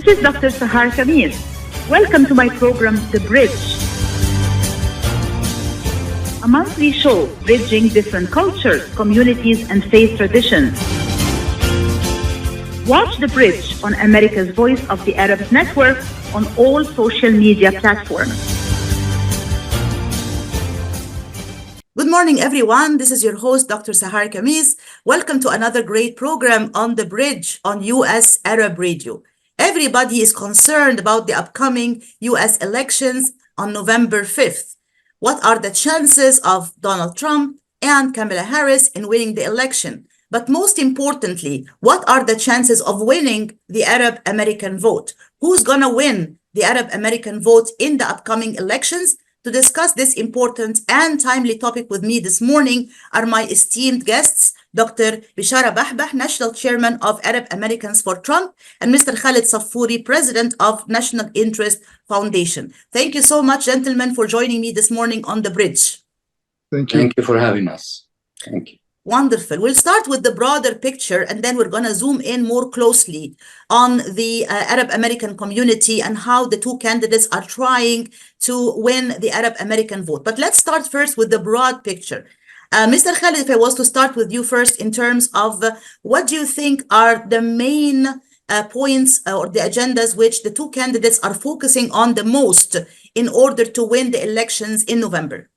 is Dr. Sahar Khamis. Welcome to my program, The Bridge, a monthly show bridging different cultures, communities, and faith traditions. Watch The Bridge on America's Voice of the Arabs Network on all social media platforms. Good morning, everyone. This is your host, Dr. Sahar Khamis. Welcome to another great program on The Bridge on U.S. Arab Radio. Everybody is concerned about the upcoming U.S. elections on November 5th. What are the chances of Donald Trump and Kamala Harris in winning the election? But most importantly, what are the chances of winning the Arab American vote? Who's going to win the Arab American vote in the upcoming elections? To discuss this important and timely topic with me this morning are my esteemed guests, Dr. Bishara Bahbah, National Chairman of Arab Americans for Trump, and Mr. Khaled Saffuri, President of National Interest Foundation. Thank you so much, gentlemen, for joining me this morning on The Bridge. Thank you. Thank you for having us. Thank you. Wonderful. We'll start with the broader picture, and then we're going to zoom in more closely on the Arab American community and how the two candidates are trying to win the Arab American vote. But let's start first with the broad picture. Mr. Khaled, if I was to start with you first in terms of what do you think are the main points or the agendas which the two candidates are focusing on the most in order to win the elections in November?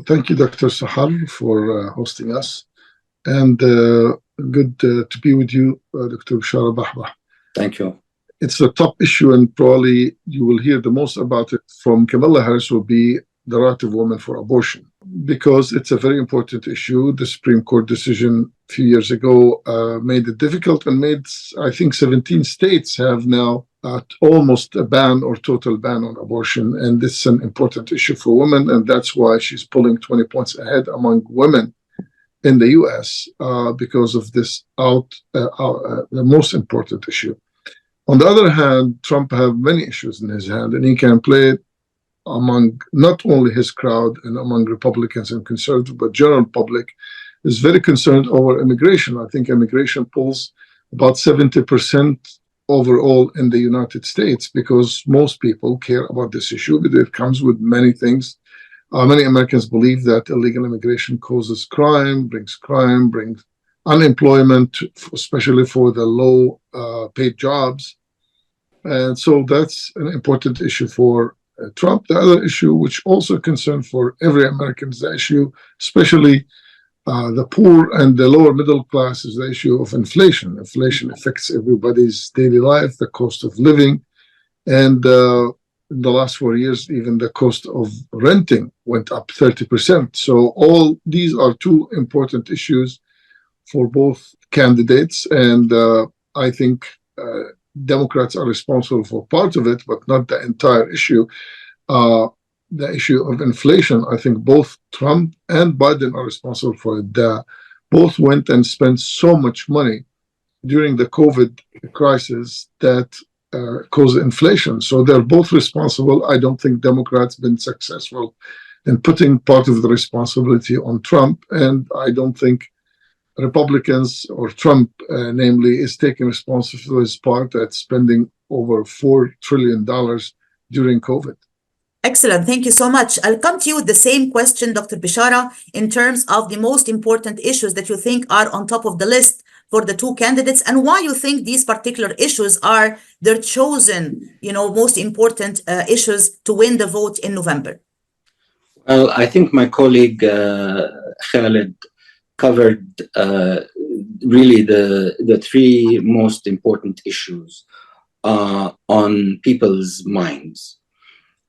Thank you, Dr. Sahar, for hosting us. And good to be with you, Dr. Bishara Bahbah. Thank you. It's the top issue, and probably you will hear the most about it from Kamala Harris, will be the right of women for abortion, because it's a very important issue. The Supreme Court decision a few years ago made it difficult and made, I think, 17 states have now almost a ban or total ban on abortion. And this is an important issue for women, and that's why she's pulling 20 points ahead among women in the U.S. Because of this the most important issue. On the other hand, Trump has many issues in his hand, and he can play it among not only his crowd and among Republicans and conservatives, but general public is very concerned over immigration. I think immigration pulls about 70% overall in the United States, because most people care about this issue, but it comes with many things. Many Americans believe that illegal immigration causes crime, brings unemployment, especially for the low paid jobs. And so that's an important issue for Trump. The other issue, which also concern for every American, is the issue, especially the poor and the lower middle class, is the issue of inflation. Inflation affects everybody's daily life, the cost of living, and in the last 4 years, even the cost of renting went up 30%. So all these are two important issues for both candidates, and I think Democrats are responsible for part of it, but not the entire issue. The issue of inflation, I think both Trump and Biden are responsible for it. Both went and spent so much money during the COVID crisis that caused inflation. So they're both responsible. I don't think Democrats been successful in putting part of the responsibility on Trump, and I don't think Republicans or Trump, namely, is taking responsibility for his part at spending over $4 trillion during COVID. Excellent. Thank you so much. I'll come to you with the same question, Dr. Bishara, in terms of the most important issues that you think are on top of the list for the two candidates, and why you think these particular issues are their chosen, most important issues to win the vote in November. Well, I think my colleague Khaled covered really the three most important issues on people's minds.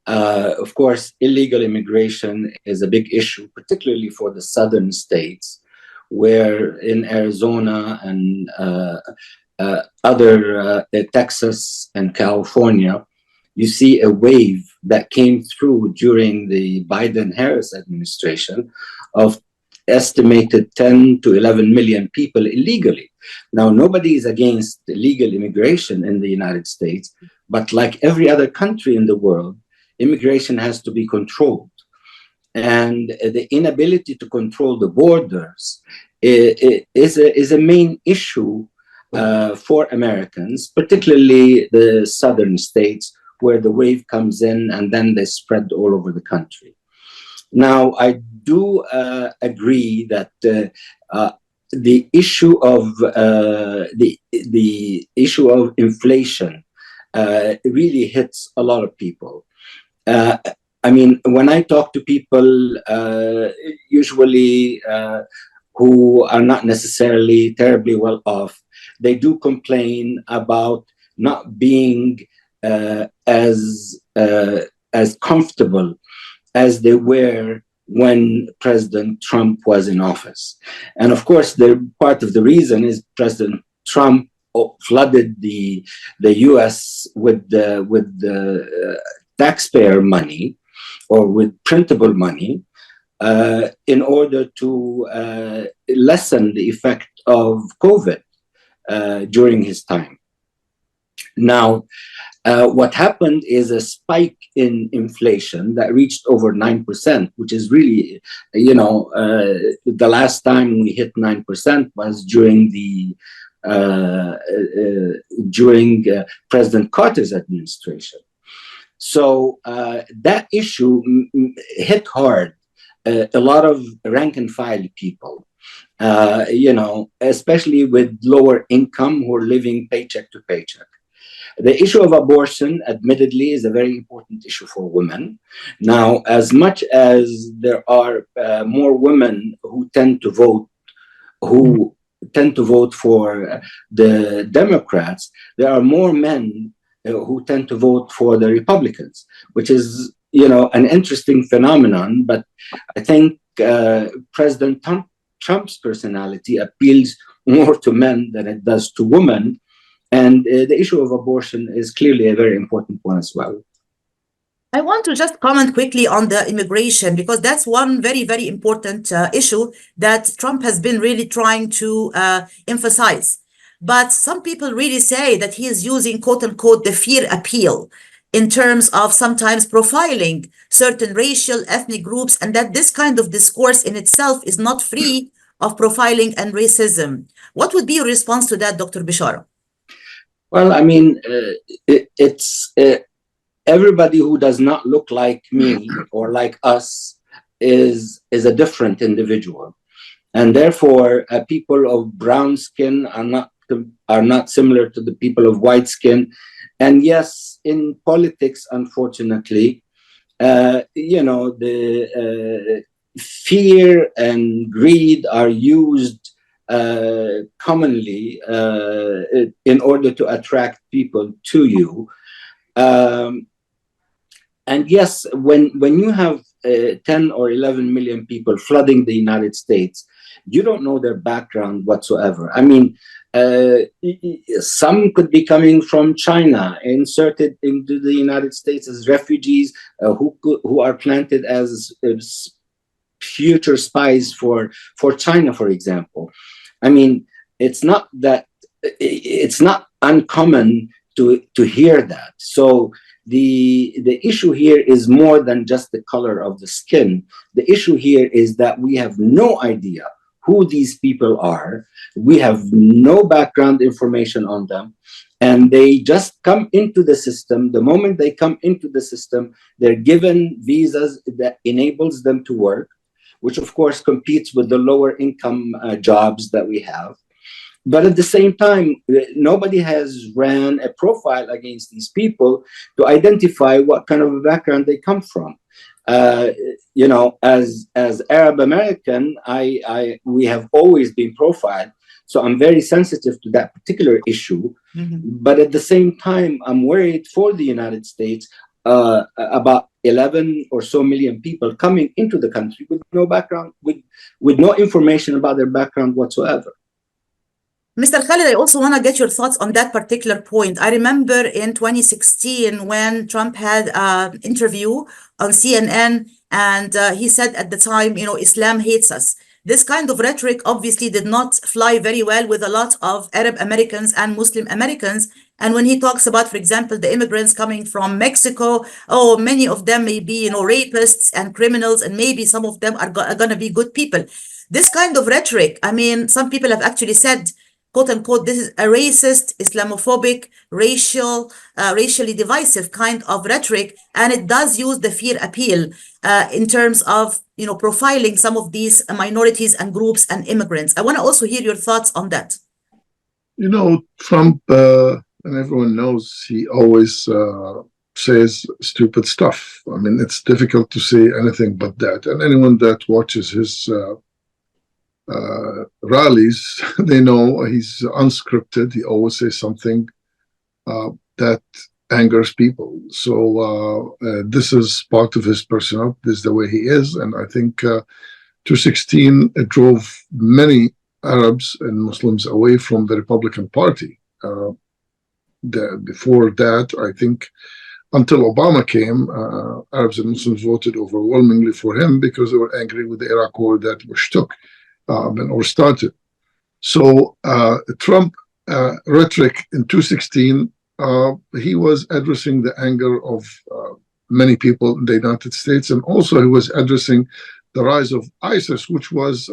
Of course, illegal immigration is a big issue, particularly for the southern states, where in Arizona and Texas and California, you see a wave that came through during the Biden-Harris administration of estimated 10 to 11 million people illegally. Now, nobody is against illegal immigration in the United States, but like every other country in the world, immigration has to be controlled. And the inability to control the borders is a main issue for Americans, particularly the southern states, where the wave comes in and then they spread all over the country. Now, I do agree that the issue of the issue of inflation really hits a lot of people. I mean, when I talk to people, usually who are not necessarily terribly well off, they do complain about not being as comfortable as they were when President Trump was in office. And of course, part of the reason is President Trump flooded the U.S. with the taxpayer money, or with printable money, in order to lessen the effect of COVID during his time. Now, what happened is a spike in inflation that reached over 9%, which is really, the last time we hit 9% was during President Carter's administration. So that issue hit hard a lot of rank and file people, especially with lower income who are living paycheck to paycheck. The issue of abortion, admittedly, is a very important issue for women. Now, as much as there are more women who tend to vote for the Democrats, there are more men who tend to vote for the Republicans, which is, an interesting phenomenon. But I think President Trump's personality appeals more to men than it does to women. And the issue of abortion is clearly a very important one as well. I want to just comment quickly on the immigration, because that's one very, very important issue that Trump has been really trying to emphasize. But some people really say that he is using, quote unquote, the fear appeal in terms of sometimes profiling certain racial, ethnic groups, and that this kind of discourse in itself is not free of profiling and racism. What would be your response to that, Dr. Bishara? Well, I mean, it's everybody who does not look like me or like us is a different individual, and therefore people of brown skin are not similar to the people of white skin. And yes, in politics, unfortunately, the fear and greed are used commonly in order to attract people to you. And yes, when you have 10 or 11 million people flooding the United States, you don't know their background whatsoever. I mean, some could be coming from China, inserted into the United States as refugees, who are planted as future spies for China, for example. I mean, it's not uncommon to hear that. So the issue here is more than just the color of the skin. The issue here is that we have no idea who these people are. We have no background information on them, and they just come into the system. The moment they come into the system, they're given visas that enables them to work, which of course competes with the lower income jobs that we have. But at the same time, nobody has ran a profile against these people to identify what kind of a background they come from. As Arab American, we have always been profiled, so I'm very sensitive to that particular issue. Mm-hmm. But at the same time, I'm worried for the United States about 11 or so million people coming into the country with no background, with no information about their background whatsoever. Mr. Khaled, I also want to get your thoughts on that particular point. I remember in 2016 when Trump had an interview on CNN, and he said at the time, Islam hates us. This kind of rhetoric obviously did not fly very well with a lot of Arab Americans and Muslim Americans. And when he talks about, for example, the immigrants coming from Mexico, many of them may be, rapists and criminals, and maybe some of them are going to be good people. This kind of rhetoric, I mean, some people have actually said quote unquote, this is a racist, Islamophobic, racially divisive kind of rhetoric, and it does use the fear appeal in terms of, profiling some of these minorities and groups and immigrants. I want to also hear your thoughts on that. Trump, and everyone knows he always says stupid stuff. I mean, it's difficult to say anything but that. And anyone that watches his rallies, they know he's unscripted. He always says something that angers people. So this is part of his personality. This is the way he is. And I think 2016 it drove many Arabs and Muslims away from the Republican Party. Before that, I think until Obama came, Arabs and Muslims voted overwhelmingly for him because they were angry with the Iraq war that Bush took or started. So Trump rhetoric in 2016, he was addressing the anger of many people in the United States, and also he was addressing the rise of ISIS, which was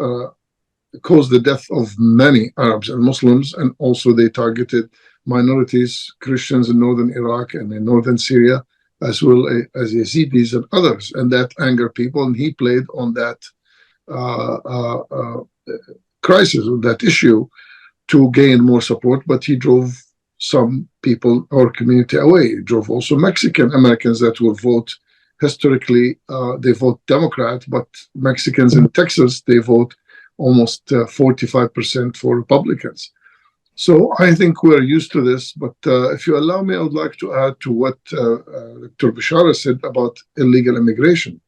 caused the death of many Arabs and Muslims, and also they targeted minorities, Christians in northern Iraq and in northern Syria, as well as Yazidis and others, and that angered people, and he played on that crisis, on that issue, to gain more support, but he drove some people or community away. He drove also Mexican Americans that will vote. Historically, they vote Democrat, but Mexicans in Texas, they vote almost 45% for Republicans. So I think we're used to this, but if you allow me, I would like to add to what Dr. Bishara said about illegal immigration.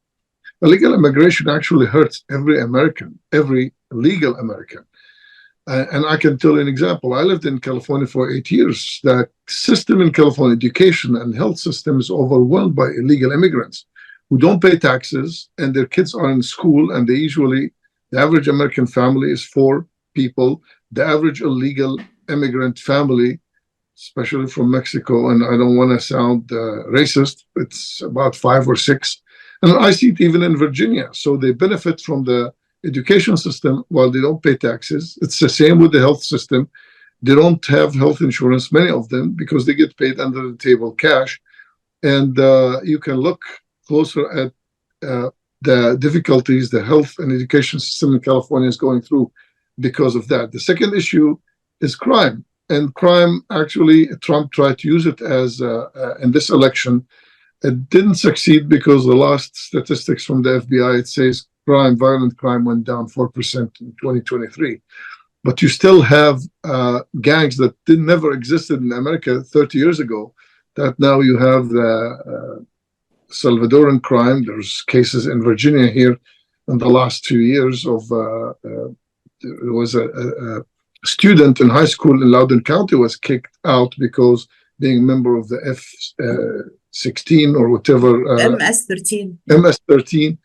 Illegal immigration actually hurts every American, every legal American. And I can tell you an example. I lived in California for 8 years. The system in California, education and health system, is overwhelmed by illegal immigrants who don't pay taxes, and their kids are in school, and the average American family is 4 people. The average illegal immigrant family, especially from Mexico, and I don't want to sound racist, it's about 5 or 6. And I see it even in Virginia. So they benefit from the education system while they don't pay taxes. It's the same with the health system. They don't have health insurance, many of them, because they get paid under the table cash. And you can look closer at the difficulties the health and education system in California is going through because of that. The second issue is crime. And crime, actually, Trump tried to use it as in this election. It didn't succeed because the last statistics from the FBI, it says violent crime went down 4% in 2023. But you still have gangs that never existed in America 30 years ago, that now you have the Salvadoran crime. There's cases in Virginia here in the last 2 years of, there was a student in high school in Loudoun County was kicked out because being a member of the F-16 or whatever. MS-13. MS-13.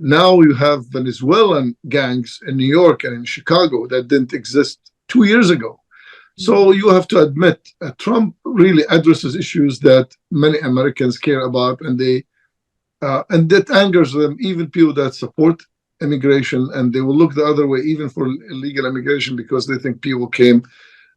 Now you have Venezuelan gangs in New York and in Chicago that didn't exist 2 years ago. So you have to admit, Trump really addresses issues that many Americans care about, and and that angers them, even people that support immigration, and they will look the other way even for illegal immigration because they think people came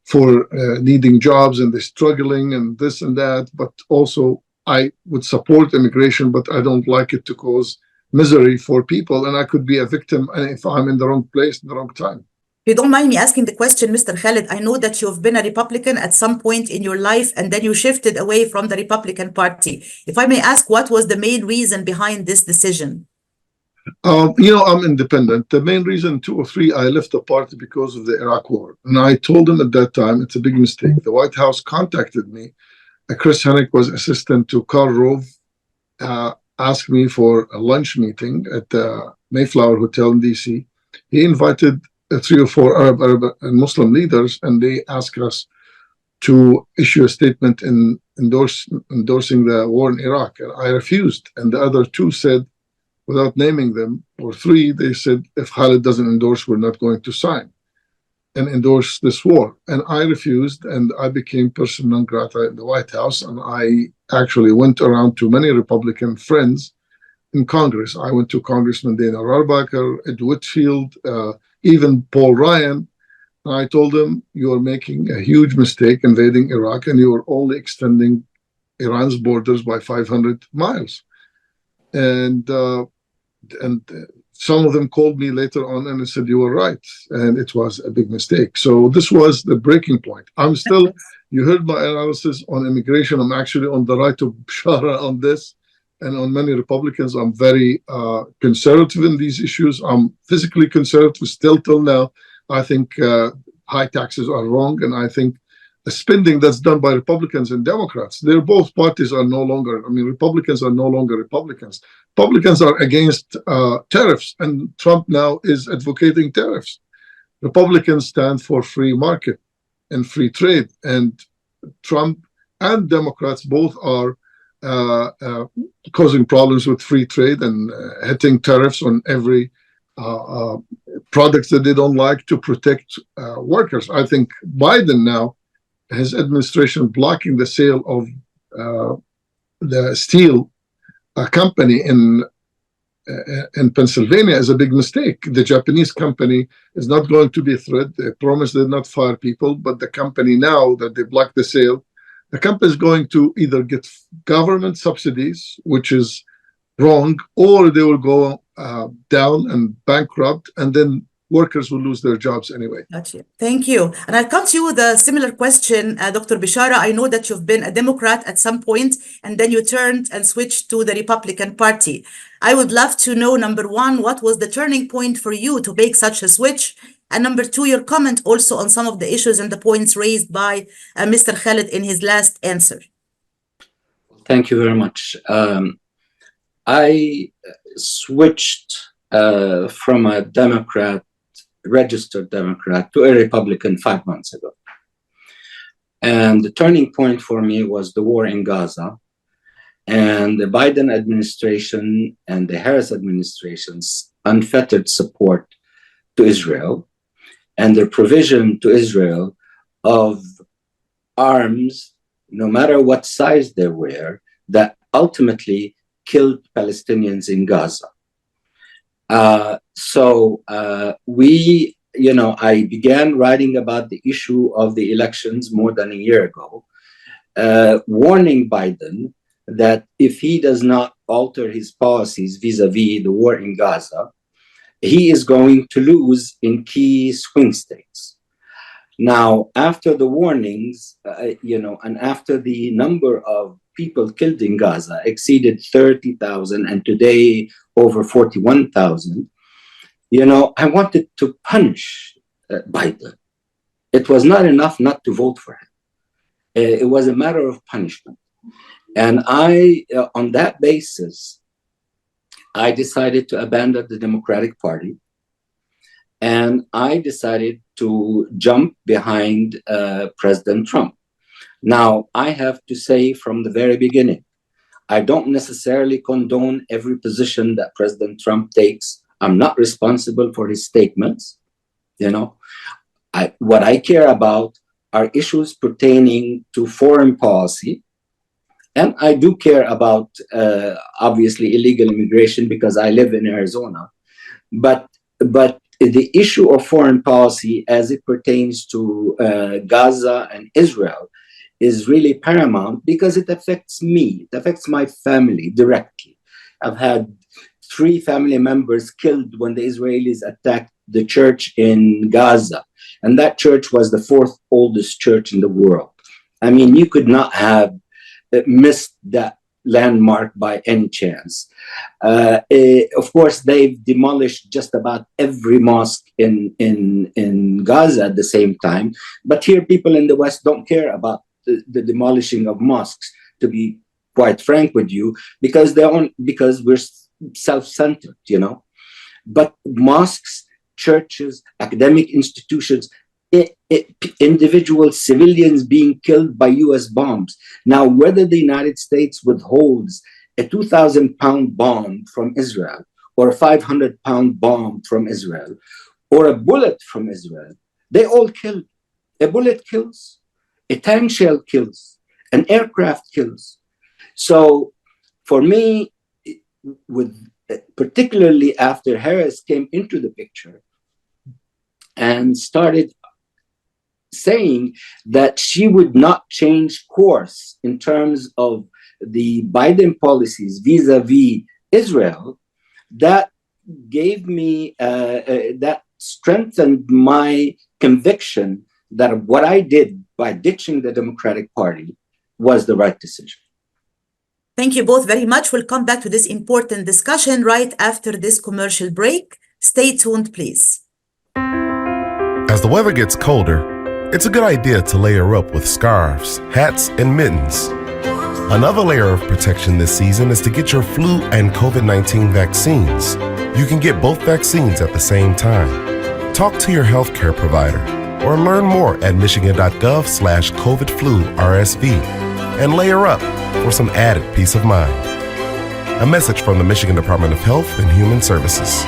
for needing jobs and they're struggling and this and that. But also, I would support immigration, but I don't like it to cause misery for people, and I could be a victim if I'm in the wrong place at the wrong time. If you don't mind me asking the question, Mr. Khaled, I know that you've been a Republican at some point in your life, and then you shifted away from the Republican Party. If I may ask, what was the main reason behind this decision? I'm independent. The main reason, 2 or 3, I left the party because of the Iraq war. And I told them at that time, it's a big mistake. The White House contacted me. Chris Hennick was assistant to Karl Rove, asked me for a lunch meeting at the Mayflower Hotel in DC. He invited 3 or 4 Arab and Muslim leaders, and they asked us to issue a statement endorsing the war in Iraq. And I refused. And the other 2 said, without naming them, or 3, they said, if Khaled doesn't endorse, we're not going to sign and endorse this war. And I refused, and I became persona non grata in the White House. And I actually went around to many Republican friends in Congress. I went to Congressman Dana Rohrabacher, Ed Whitfield, even Paul Ryan, And I told them, you're making a huge mistake invading Iraq, and you're only extending Iran's borders by 500 miles. And some of them called me later on and said, you were right. And it was a big mistake. So this was the breaking point. I'm still, you heard my analysis on immigration. I'm actually on the right of Bishara on this. And on many Republicans, I'm very conservative in these issues. I'm physically conservative still till now. I think high taxes are wrong. And I think the spending that's done by Republicans and Democrats, they're both parties are no longer, I mean, Republicans are no longer Republicans. Republicans are against tariffs, and Trump now is advocating tariffs. Republicans stand for free market and free trade, and Trump and Democrats both are causing problems with free trade and hitting tariffs on every products that they don't like to protect workers. I think Biden now, his administration blocking the sale of the steel company in Pennsylvania is a big mistake. The Japanese company is not going to be a threat. They promised they'd not fire people, but the company now that they blocked the sale, the company is going to either get government subsidies, which is wrong, or they will go down and bankrupt, and then workers will lose their jobs anyway. Gotcha. Thank you. And I'll come to you with a similar question, Dr. Bishara. I know that you've been a Democrat at some point, and then you turned and switched to the Republican Party. I would love to know, number one, what was the turning point for you to make such a switch? And number two, your comment also on some of the issues and the points raised by Mr. Khaled in his last answer. Thank you very much. I switched from a registered Democrat to a Republican 5 months ago. And the turning point for me was the war in Gaza, and the Biden administration and the Harris administration's unfettered support to Israel and their provision to Israel of arms, no matter what size they were, that ultimately killed Palestinians in Gaza. I began writing about the issue of the elections more than a year ago, warning Biden that if he does not alter his policies vis-a-vis the war in Gaza, he is going to lose in key swing states. Now, after the warnings, and after the number of people killed in Gaza exceeded 30,000 and today over 41,000, I wanted to punish Biden. It was not enough not to vote for him. It was a matter of punishment. And on that basis, I decided to abandon the Democratic Party. And I decided to jump behind President Trump. Now, I have to say from the very beginning, I don't necessarily condone every position that President Trump takes. I'm not responsible for his statements. What I care about are issues pertaining to foreign policy. And I do care about, obviously, illegal immigration because I live in Arizona. But the issue of foreign policy as it pertains to Gaza and Israel is really paramount because it affects me. It affects my family directly. I've had 3 family members killed when the Israelis attacked the church in Gaza. And that church was the 4th oldest church in the world. I mean, you could not have missed that landmark by any chance. Of course, they've demolished just about every mosque in Gaza at the same time. But here, people in the West don't care about the demolishing of mosques, to be quite frank with you, because we're self-centered, But mosques, churches, academic institutions, individual civilians being killed by US bombs. Now, whether the United States withholds a 2,000-pound bomb from Israel or a 500-pound bomb from Israel or a bullet from Israel, they all kill. A bullet kills, a tank shell kills, an aircraft kills. So for me, particularly after Harris came into the picture and started saying that she would not change course in terms of the Biden policies vis-a-vis Israel, that gave me, that strengthened my conviction that what I did by ditching the Democratic Party was the right decision. Thank you both very much. We'll come back to this important discussion right after this commercial break. Stay tuned, please. As the weather gets colder, it's a good idea to layer up with scarves, hats, and mittens. Another layer of protection this season is to get your flu and COVID-19 vaccines. You can get both vaccines at the same time. Talk to your healthcare provider or learn more at michigan.gov/COVID-flu-RSV and layer up for some added peace of mind. A message from the Michigan Department of Health and Human Services.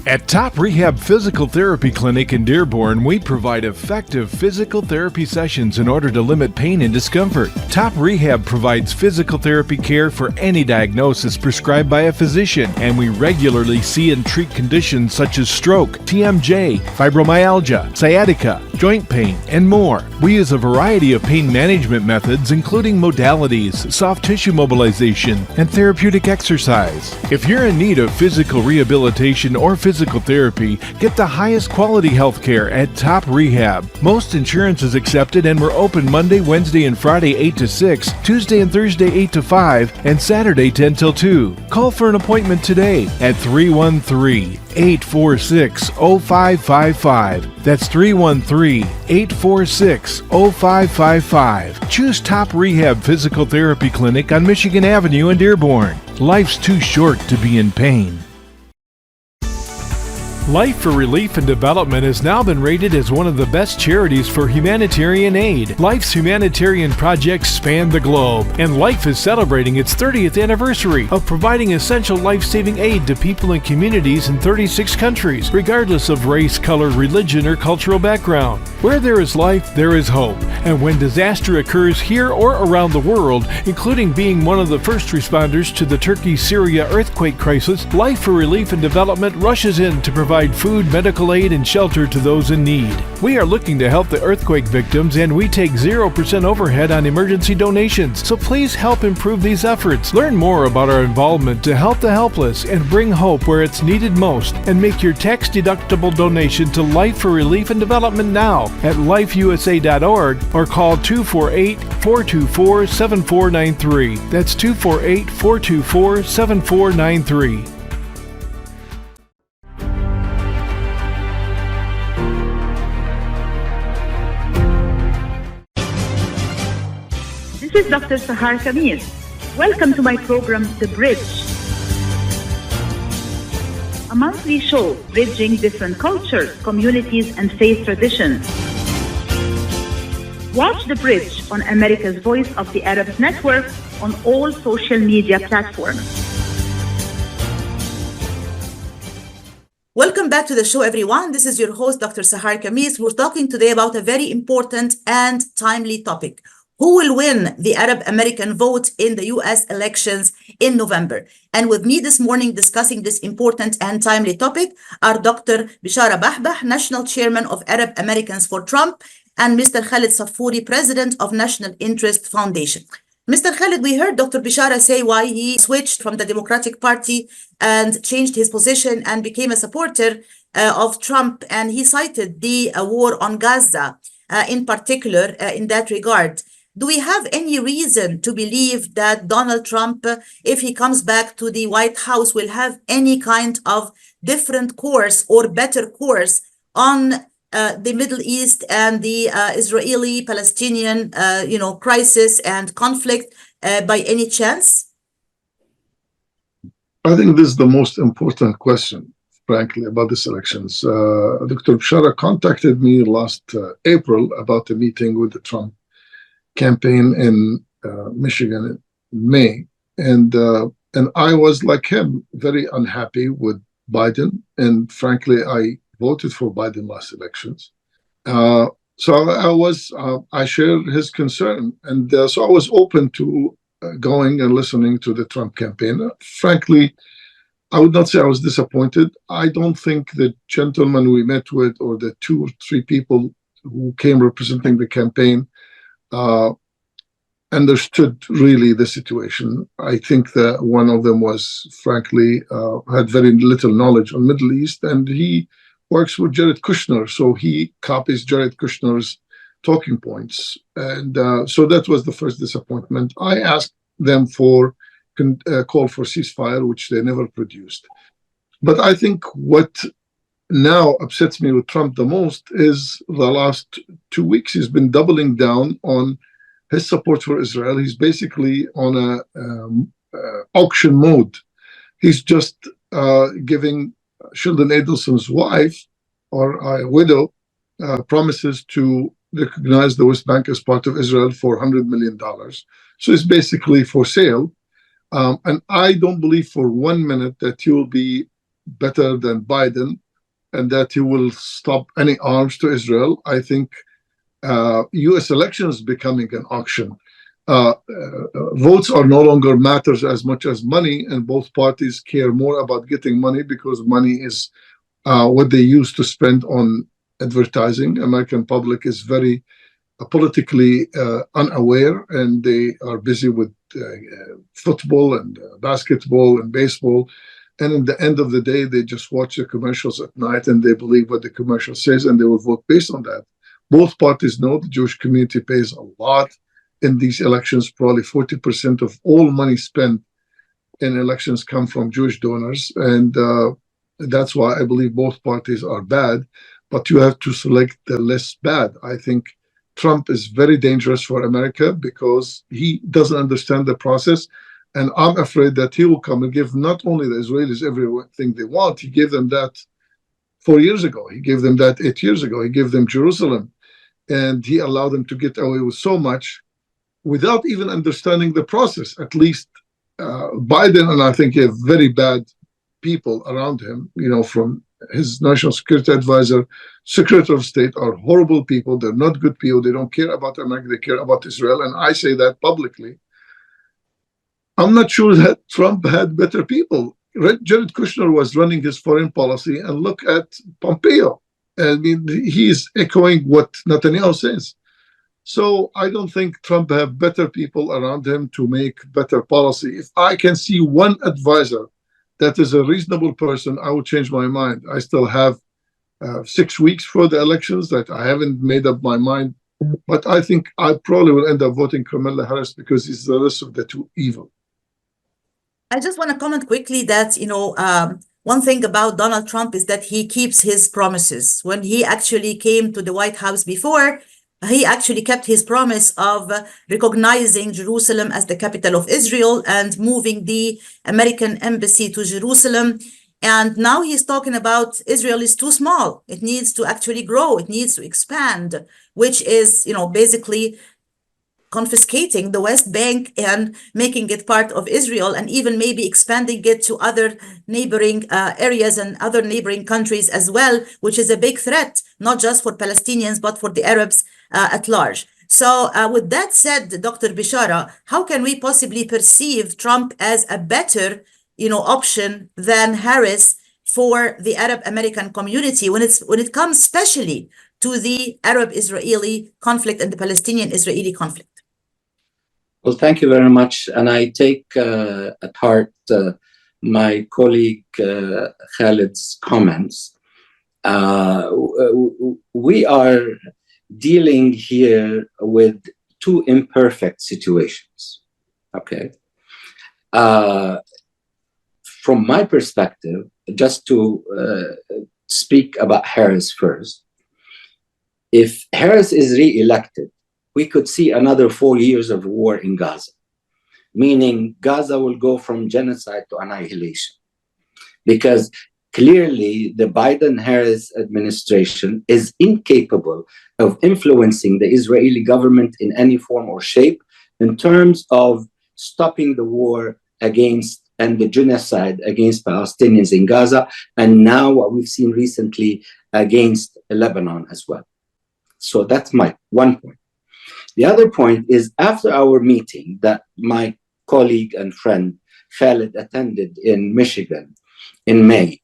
At Top Rehab Physical Therapy Clinic in Dearborn, we provide effective physical therapy sessions in order to limit pain and discomfort. Top Rehab provides physical therapy care for any diagnosis prescribed by a physician, and we regularly see and treat conditions such as stroke, TMJ, fibromyalgia, sciatica, joint pain, and more. We use a variety of pain management methods, including modalities, soft tissue mobilization, and therapeutic exercise. If you're in need of physical rehabilitation or physical therapy, get the highest quality health care at Top Rehab. Most insurance is accepted, and we're open Monday, Wednesday, and Friday 8 to 6, Tuesday and Thursday 8 to 5, and Saturday 10 till 2. Call for an appointment today at 313-846-0555. That's 313-846-0555. Choose Top Rehab Physical Therapy Clinic on Michigan Avenue in Dearborn. Life's too short to be in pain. Life for Relief and Development has now been rated as one of the best charities for humanitarian aid. Life's humanitarian projects span the globe, and Life is celebrating its 30th anniversary of providing essential life-saving aid to people and communities in 36 countries, regardless of race, color, religion, or cultural background. Where there is life, there is hope. And when disaster occurs here or around the world, including being one of the first responders to the Turkey-Syria earthquake crisis, Life for Relief and Development rushes in to provide food, medical aid, and shelter to those in need. We are looking to help the earthquake victims, and we take 0% overhead on emergency donations. So please help improve these efforts. Learn more about our involvement to help the helpless and bring hope where it's needed most, and make your tax-deductible donation to Life for Relief and Development now at lifeusa.org or call 248-424-7493. That's 248-424-7493. This is Dr. Sahar Khamis. Welcome to my program, The Bridge, a monthly show bridging different cultures, communities, and faith traditions. Watch The Bridge on America's Voice of the Arab Network on all social media platforms. Welcome back to the show, everyone. This is your host, Dr. Sahar Khamis. We're talking today about a very important and timely topic. Who will win the Arab American vote in the U.S. elections in November? And with me this morning discussing this important and timely topic are Dr. Bishara Bahbah, National Chairman of Arab Americans for Trump, and Mr. Khaled Saffuri, President of National Interest Foundation. Mr. Khaled, we heard Dr. Bishara say why he switched from the Democratic Party and changed his position and became a supporter of Trump, and he cited the war on Gaza in particular in that regard. Do we have any reason to believe that Donald Trump, if he comes back to the White House, will have any kind of different course or better course on the Middle East and the Israeli-Palestinian, crisis and conflict by any chance? I think this is the most important question, frankly, about these elections. Dr. Bishara contacted me last April about a meeting with the Trump campaign in Michigan in May, and I was like him, very unhappy with Biden, and frankly, I voted for Biden last elections. So I shared his concern, and so I was open to going and listening to the Trump campaign. Frankly, I would not say I was disappointed. I don't think the gentleman we met with or the 2 or 3 people who came representing the campaign understood really the situation. I think that one of them was, frankly, had very little knowledge on Middle East, and he works with Jared Kushner, so he copies Jared Kushner's talking points. And so that was the first disappointment. I asked them for a call for ceasefire, which they never produced. But I think what now upsets me with Trump the most is the last 2 weeks he's been doubling down on his support for Israel. He's basically on a auction mode. He's just giving Sheldon Adelson's wife, or a widow, promises to recognize the West Bank as part of Israel for $100 million. So it's basically for sale. And I don't believe for 1 minute that he will be better than Biden and that he will stop any arms to Israel. I think U.S. elections becoming an auction. Votes are no longer matters as much as money, and both parties care more about getting money because money is what they use to spend on advertising. American public is very politically unaware, and they are busy with football and basketball and baseball. And at the end of the day, they just watch the commercials at night and they believe what the commercial says and they will vote based on that. Both parties know the Jewish community pays a lot in these elections. Probably 40% of all money spent in elections come from Jewish donors. And that's why I believe both parties are bad, but you have to select the less bad. I think Trump is very dangerous for America because he doesn't understand the process. And I'm afraid that he will come and give not only the Israelis everything they want, he gave them that 4 years ago. He gave them that 8 years ago. He gave them Jerusalem. And he allowed them to get away with so much without even understanding the process. At least Biden, and I think he have very bad people around him, from his national security advisor, Secretary of State, are horrible people. They're not good people. They don't care about America. They care about Israel. And I say that publicly. I'm not sure that Trump had better people. Jared Kushner was running his foreign policy, and look at Pompeo. I mean, he's echoing what Netanyahu says. So I don't think Trump have better people around him to make better policy. If I can see one advisor that is a reasonable person, I will change my mind. I still have 6 weeks for the elections that I haven't made up my mind. But I think I probably will end up voting Kamala Harris because he's the less of the two evil. I just want to comment quickly that, one thing about Donald Trump is that he keeps his promises. When he actually came to the White House before, he actually kept his promise of recognizing Jerusalem as the capital of Israel and moving the American embassy to Jerusalem. And now he's talking about Israel is too small. It needs to actually grow. It needs to expand, which is, basically confiscating the West Bank and making it part of Israel, and even maybe expanding it to other neighboring areas and other neighboring countries as well, which is a big threat, not just for Palestinians, but for the Arabs at large. So with that said, Dr. Bishara, how can we possibly perceive Trump as a better, option than Harris for the Arab American community when it comes especially to the Arab-Israeli conflict and the Palestinian-Israeli conflict? Well, thank you very much. And I take at heart my colleague Khaled's comments. We are dealing here with two imperfect situations. Okay. From my perspective, just to speak about Harris first, if Harris is re-elected, we could see another 4 years of war in Gaza, meaning Gaza will go from genocide to annihilation. Because clearly the Biden-Harris administration is incapable of influencing the Israeli government in any form or shape in terms of stopping the war against and the genocide against Palestinians in Gaza, and now what we've seen recently against Lebanon as well. So that's my one point. The other point is, after our meeting that my colleague and friend Khaled attended in Michigan, in May,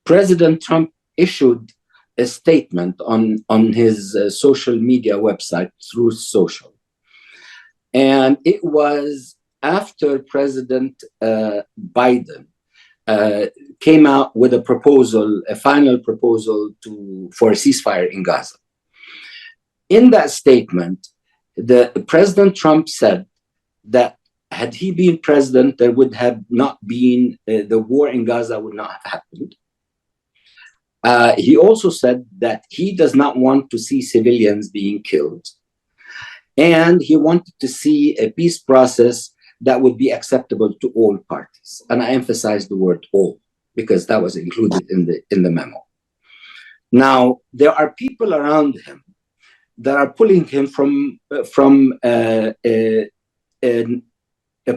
President Trump issued a statement on his social media website, Truth Social. And it was after President Biden came out with a proposal, a final proposal for a ceasefire in Gaza. In that statement, President Trump said that had he been president, there would have not been, the war in Gaza would not have happened. He also said that he does not want to see civilians being killed. And he wanted to see a peace process that would be acceptable to all parties. And I emphasize the word all, because that was included in the memo. Now, there are people around him that are pulling him from a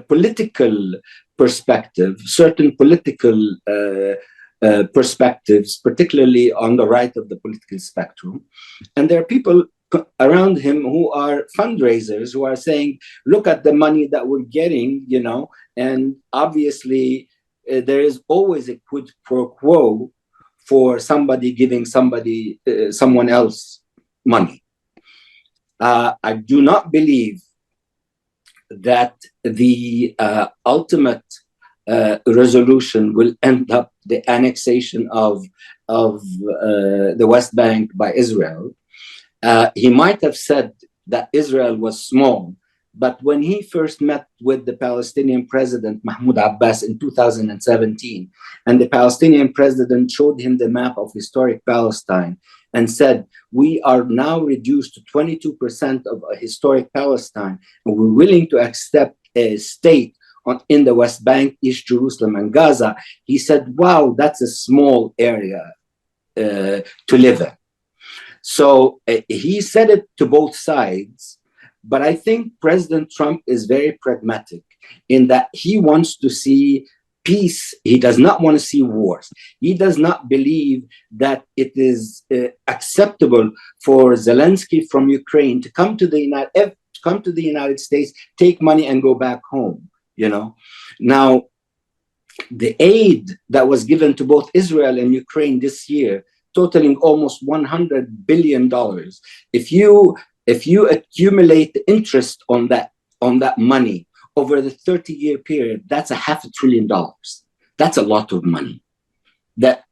political perspective, certain political perspectives, particularly on the right of the political spectrum. And there are people around him who are fundraisers who are saying, look at the money that we're getting, you know, and obviously there is always a quid pro quo for somebody giving someone else money. I do not believe that the ultimate resolution will end up the annexation of the West Bank by Israel. He might have said that Israel was small, but when he first met with the Palestinian president, Mahmoud Abbas, in 2017, and the Palestinian president showed him the map of historic Palestine and said, we are now reduced to 22% of historic Palestine, and we're willing to accept a state in the West Bank, East Jerusalem, and Gaza. He said, wow, that's a small area to live in. So he said it to both sides, but I think President Trump is very pragmatic in that he wants to see peace. He does not want to see wars. He does not believe that it is acceptable for Zelensky from Ukraine to come to the United States, take money and go back home, you know. Now, the aid that was given to both Israel and Ukraine this year, totaling almost $100 billion. If you accumulate the interest on that money over the 30-year period, that's $500 billion. That's a lot of money that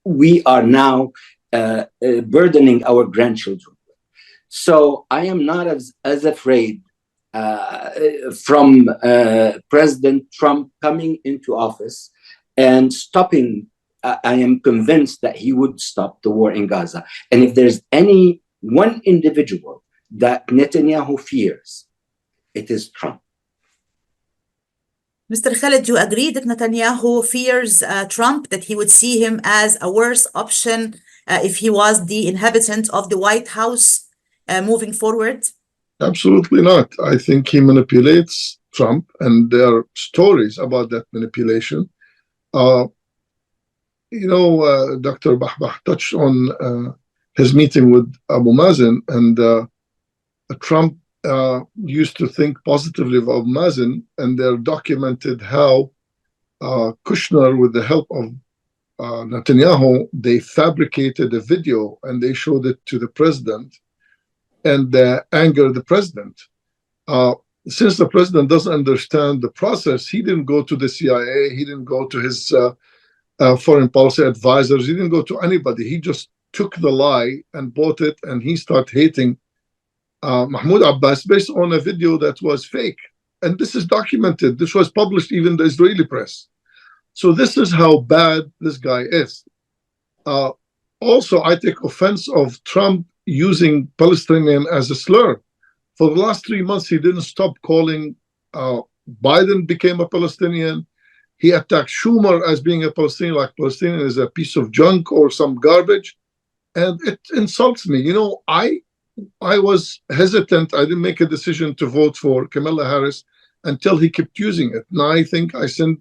we are now burdening our grandchildren with. So I am not as afraid from President Trump coming into office and stopping. I am convinced that he would stop the war in Gaza. And if there's any one individual that Netanyahu fears, it is Trump. Mr. Khaled, you agree that Netanyahu fears Trump, that he would see him as a worse option if he was the inhabitant of the White House moving forward? Absolutely not. I think he manipulates Trump, and there are stories about that manipulation. Dr. Bahbah touched on his meeting with Abu Mazen, and Trump used to think positively of Abu Mazen, and they're documented how Kushner, with the help of Netanyahu, they fabricated a video and they showed it to the president and angered the president. Since the president doesn't understand the process, he didn't go to the CIA, he didn't go to his foreign policy advisors, he didn't go to anybody. He just took the lie and bought it, and he started hating Mahmoud Abbas based on a video that was fake. And this is documented. This was published even in the Israeli press. So this is how bad this guy is. Also, I take offense of Trump using Palestinian as a slur. For the last 3 months, he didn't stop calling Biden became a Palestinian. He attacked Schumer as being a Palestinian, like Palestinian is a piece of junk or some garbage. And it insults me. You know, I was hesitant. I didn't make a decision to vote for Kamala Harris until he kept using it. Now I think I sent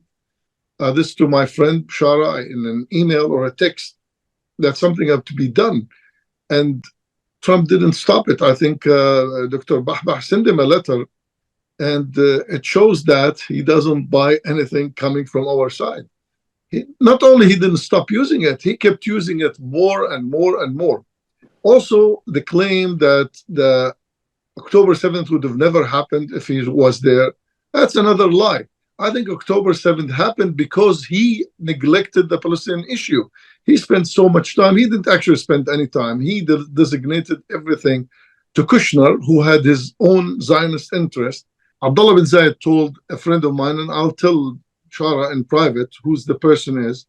this to my friend Bishara in an email or a text that something had to be done. And Trump didn't stop it. I think Dr. Bahbah sent him a letter, and it shows that he doesn't buy anything coming from our side. Not only he didn't stop using it, he kept using it more and more and more. Also, the claim that the October 7th would have never happened if he was there, that's another lie. I think October 7th happened because he neglected the Palestinian issue. He spent so much time. He didn't actually spend any time. He designated everything to Kushner, who had his own Zionist interest. Abdullah bin Zayed told a friend of mine, and I'll tell Shara in private who's the person is.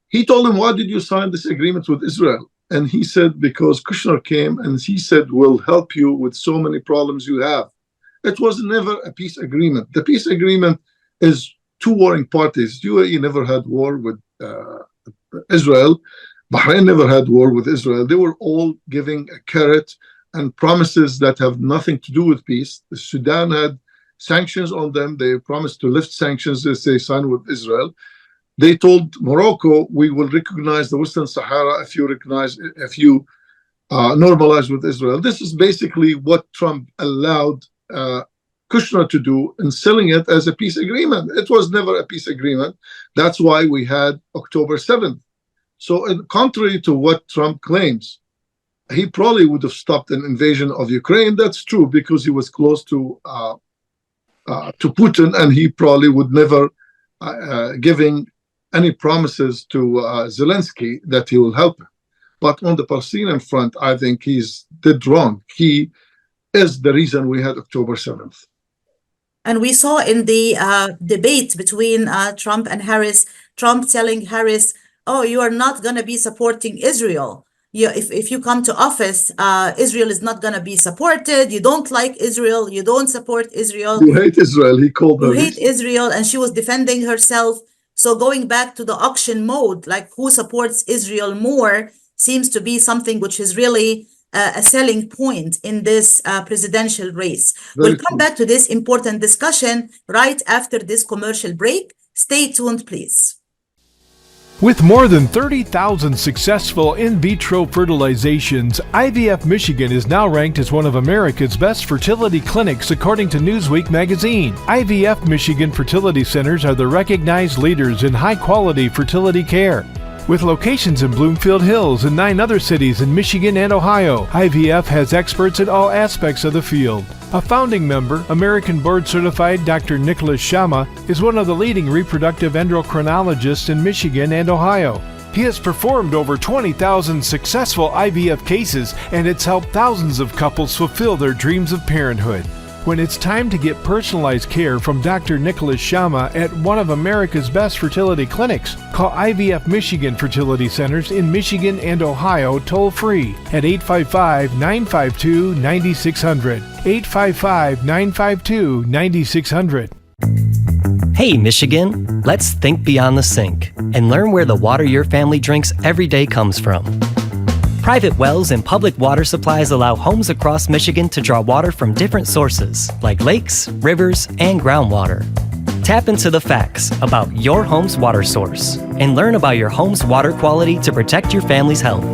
He told him, why did you sign this agreement with Israel? And he said, because Kushner came and he said, we'll help you with so many problems you have. It was never a peace agreement. The peace agreement is two warring parties. UAE never had war with Israel. Bahrain never had war with Israel. They were all giving a carrot and promises that have nothing to do with peace. The Sudan had sanctions on them. They promised to lift sanctions as they signed with Israel. They told Morocco, we will recognize the Western Sahara if you normalize with Israel. This is basically what Trump allowed Kushner to do in selling it as a peace agreement. It was never a peace agreement. That's why we had October 7th. So contrary to what Trump claims, he probably would have stopped an invasion of Ukraine. That's true because he was close to Putin, and he probably would never giving any promises to Zelensky that he will help him. But on the Palestinian front, I think he's did wrong. He is the reason we had October 7th. And we saw in the debate between Trump and Harris, Trump telling Harris, oh, you are not going to be supporting Israel. If you come to office, Israel is not going to be supported. You don't like Israel. You don't support Israel. You hate Israel, he called her. You hate Israel, and she was defending herself. So going back to the auction mode, like who supports Israel more seems to be something which is really a selling point in this presidential race. We'll come back to this important discussion right after this commercial break. Stay tuned, please. With more than 30,000 successful in vitro fertilizations, IVF Michigan is now ranked as one of America's best fertility clinics according to Newsweek magazine. IVF Michigan fertility centers are the recognized leaders in high-quality fertility care. With locations in Bloomfield Hills and 9 other cities in Michigan and Ohio, IVF has experts in all aspects of the field. A founding member, American board-certified Dr. Nicholas Shama, is one of the leading reproductive endocrinologists in Michigan and Ohio. He has performed over 20,000 successful IVF cases, and it's helped thousands of couples fulfill their dreams of parenthood. When it's time to get personalized care from Dr. Nicholas Shama at one of America's best fertility clinics, call IVF Michigan Fertility Centers in Michigan and Ohio toll-free at 855-952-9600. 855-952-9600. Hey Michigan, let's think beyond the sink and learn where the water your family drinks every day comes from. Private wells and public water supplies allow homes across Michigan to draw water from different sources, like lakes, rivers, and groundwater. Tap into the facts about your home's water source and learn about your home's water quality to protect your family's health.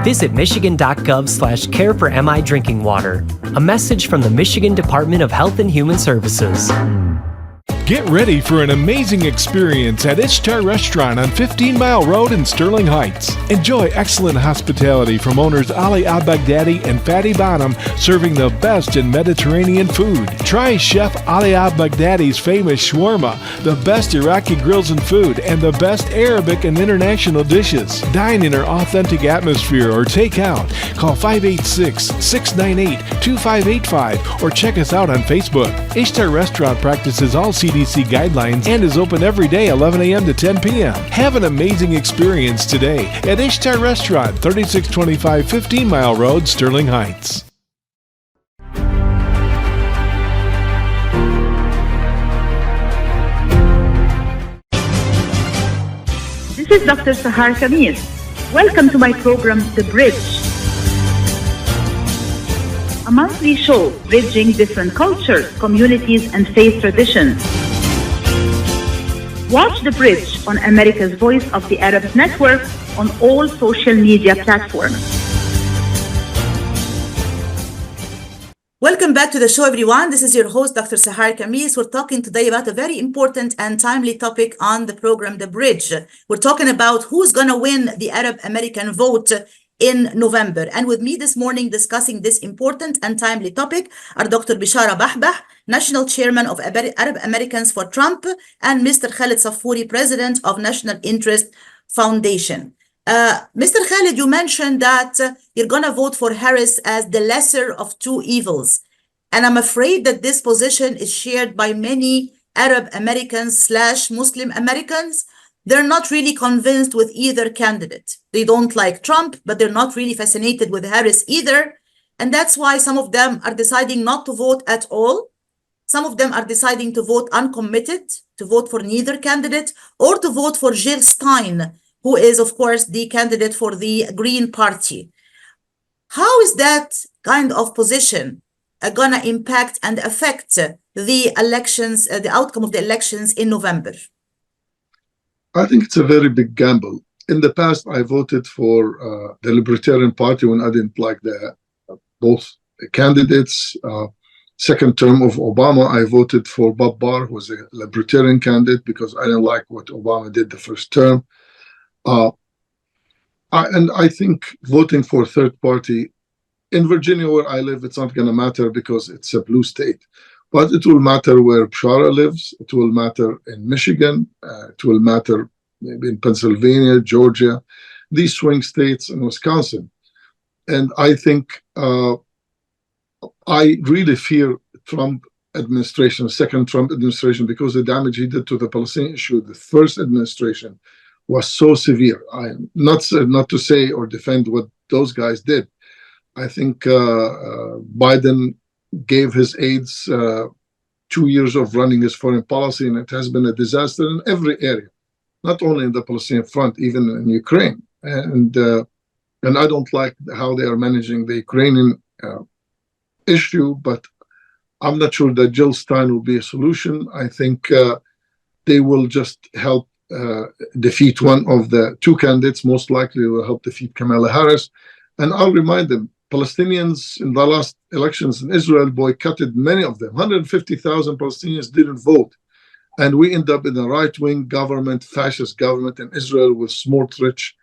Visit michigan.gov/care for MI drinking water. A message from the Michigan Department of Health and Human Services. Get ready for an amazing experience at Ishtar Restaurant on 15 Mile Road in Sterling Heights. Enjoy excellent hospitality from owners Ali Al-Baghdadi and Fatty Bonham, serving the best in Mediterranean food. Try Chef Ali Al-Baghdadi's famous shawarma, the best Iraqi grills and food, and the best Arabic and international dishes. Dine in our authentic atmosphere or take out. Call 586-698-2585 or check us out on Facebook. Ishtar Restaurant practices all CDC guidelines and is open every day 11 a.m. to 10 p.m. Have an amazing experience today at Ishtar Restaurant, 3625 15 Mile Road, Sterling Heights. This is Dr. Sahar Khamis. Welcome to my program, The Bridge, a monthly show bridging different cultures, communities, and faith traditions. Watch The Bridge on America's Voice of the Arab Network on all social media platforms. Welcome back to the show, everyone. This is your host, Dr. Sahar Khamis. We're talking today about a very important and timely topic on the program, The Bridge. We're talking about who's going to win the Arab American vote in November. And with me this morning discussing this important and timely topic are Dr. Bishara Bahbah, National Chairman of Arab Americans for Trump, and Mr. Khaled Saffuri, President of National Interest Foundation. Mr. Khaled, you mentioned that you're going to vote for Harris as the lesser of two evils. And I'm afraid that this position is shared by many Arab Americans / Muslim Americans. They're not really convinced with either candidate. They don't like Trump, but they're not really fascinated with Harris either. And that's why some of them are deciding not to vote at all. Some of them are deciding to vote uncommitted, to vote for neither candidate, or to vote for Jill Stein, who is, of course, the candidate for the Green Party. How is that kind of position going to impact and affect the elections, the outcome of the elections in November? I think it's a very big gamble. In the past, I voted for the Libertarian Party when I didn't like both candidates. Second term of Obama, I voted for Bob Barr, who was a Libertarian candidate, because I didn't like what Obama did the first term. And I think voting for a third party in Virginia, where I live, it's not going to matter because it's a blue state. But it will matter where Bishara lives. It will matter in Michigan. It will matter maybe in Pennsylvania, Georgia, these swing states, and Wisconsin. And I think I really fear Trump administration, second Trump administration, because the damage he did to the Palestinian issue, the first administration, was so severe. I'm not to say or defend what those guys did. I think Biden gave his aides 2 years of running his foreign policy, and it has been a disaster in every area, not only in the Palestinian front, even in Ukraine. And I don't like how they are managing the Ukrainian issue, but I'm not sure that Jill Stein will be a solution. I think they will just help defeat one of the two candidates. Most likely will help defeat Kamala Harris. And I'll remind them, Palestinians in the last elections in Israel boycotted many of them. 150,000 Palestinians didn't vote. And we end up in a right-wing government, fascist government in Israel with Smotrich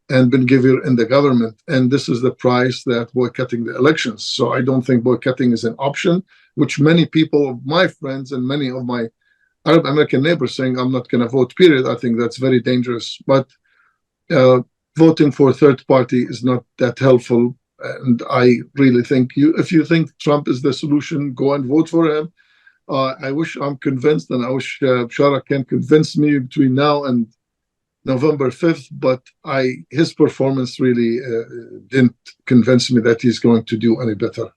and Ben-Gvir in the government. And this is the price that boycotting the elections. So I don't think boycotting is an option, which many people, my friends and many of my Arab American neighbors saying, I'm not going to vote, period. I think that's very dangerous. But voting for a third party is not that helpful. And I really think if you think Trump is the solution, go and vote for him. I wish I'm convinced, and I wish Bishara can convince me between now and November 5th, but his performance really didn't convince me that he's going to do any better.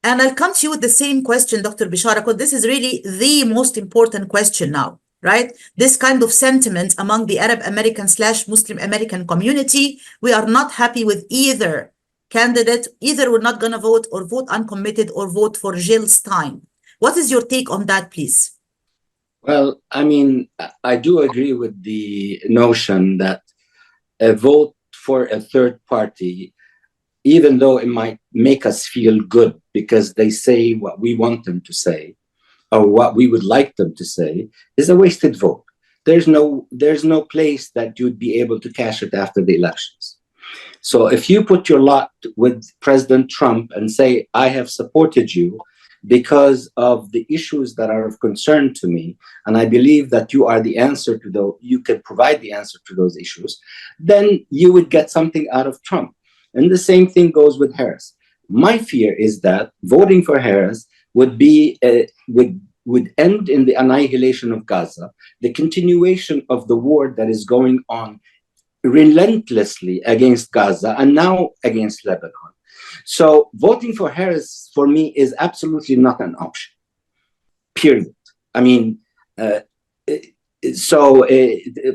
And I'll come to you with the same question, Dr. Bishara, because this is really the most important question now, right? This kind of sentiment among the Arab American / Muslim American community, we are not happy with either candidate. Either we're not going to vote or vote uncommitted or vote for Jill Stein. What is your take on that, please? Well, I mean, I do agree with the notion that a vote for a third party, even though it might make us feel good because they say what we want them to say or what we would like them to say, is a wasted vote. There's no place that you'd be able to cash it after the elections. So if you put your lot with President Trump and say, I have supported you because of the issues that are of concern to me, and I believe that you are the answer to those, you can provide the answer to those issues, then you would get something out of Trump. And the same thing goes with Harris. My fear is that voting for Harris would be would end in the annihilation of Gaza, the continuation of the war that is going on relentlessly against Gaza and now against Lebanon. So voting for Harris for me is absolutely not an option, period. I mean,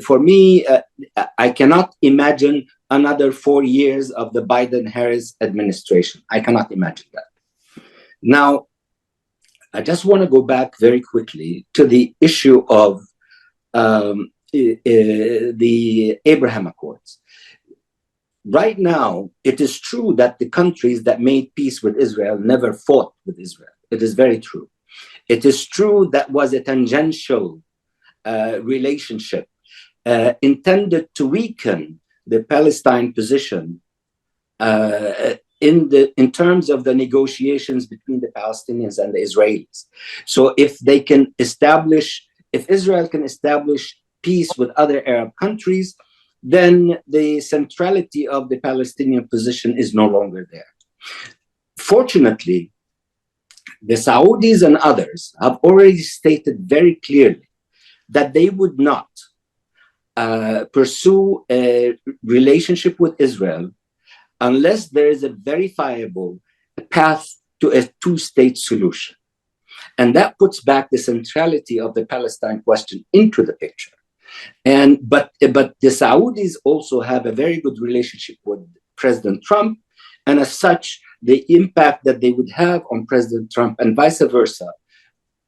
for me, I cannot imagine another 4 years of the Biden-Harris administration. I cannot imagine that. Now, I just want to go back very quickly to the issue of the Abraham Accords. right now, it is true that the countries that made peace with Israel never fought with Israel. It is very true. It is true that was a tangential relationship intended to weaken the Palestine position in terms of the negotiations between the Palestinians and the Israelis. So if Israel can establish peace with other Arab countries, then the centrality of the Palestinian position is no longer there. Fortunately, the Saudis and others have already stated very clearly that they would not pursue a relationship with Israel unless there is a verifiable path to a two-state solution. And that puts back the centrality of the Palestine question into the picture. But the Saudis also have a very good relationship with President Trump, and as such, the impact that they would have on President Trump and vice versa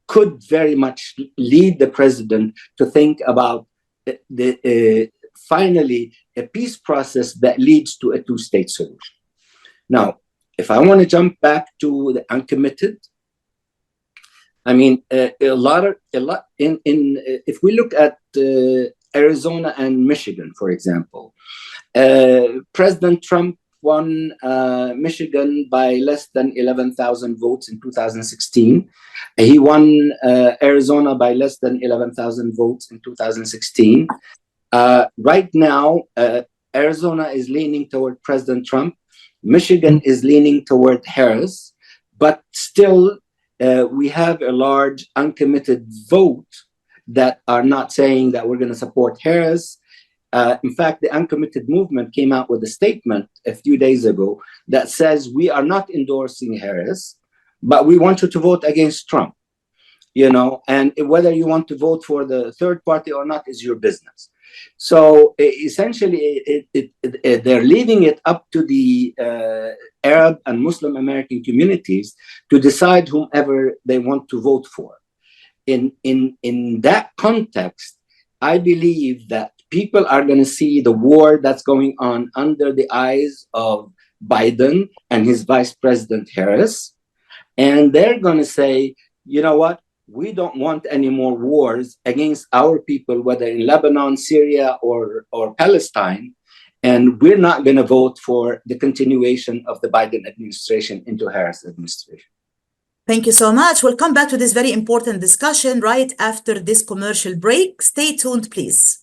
could very much lead the president to think about finally a peace process that leads to a two-state solution. Now, if I want to jump back to the uncommitted, I mean, if we look at Arizona and Michigan, for example, President Trump won Michigan by less than 11,000 votes in 2016. He won Arizona by less than 11,000 votes in 2016. Right now, Arizona is leaning toward President Trump. Michigan is leaning toward Harris, but still we have a large uncommitted vote that are not saying that we're going to support Harris. In fact, the uncommitted movement came out with a statement a few days ago that says we are not endorsing Harris, but we want you to vote against Trump. You know, and whether you want to vote for the third party or not is your business. So essentially, they're leaving it up to the Arab and Muslim American communities to decide whomever they want to vote for. In that context, I believe that people are going to see the war that's going on under the eyes of Biden and his Vice President Harris, and they're going to say, you know what? We don't want any more wars against our people, whether in Lebanon, Syria, or Palestine. And we're not going to vote for the continuation of the Biden administration into Harris administration. Thank you so much. We'll come back to this very important discussion right after this commercial break. Stay tuned, please.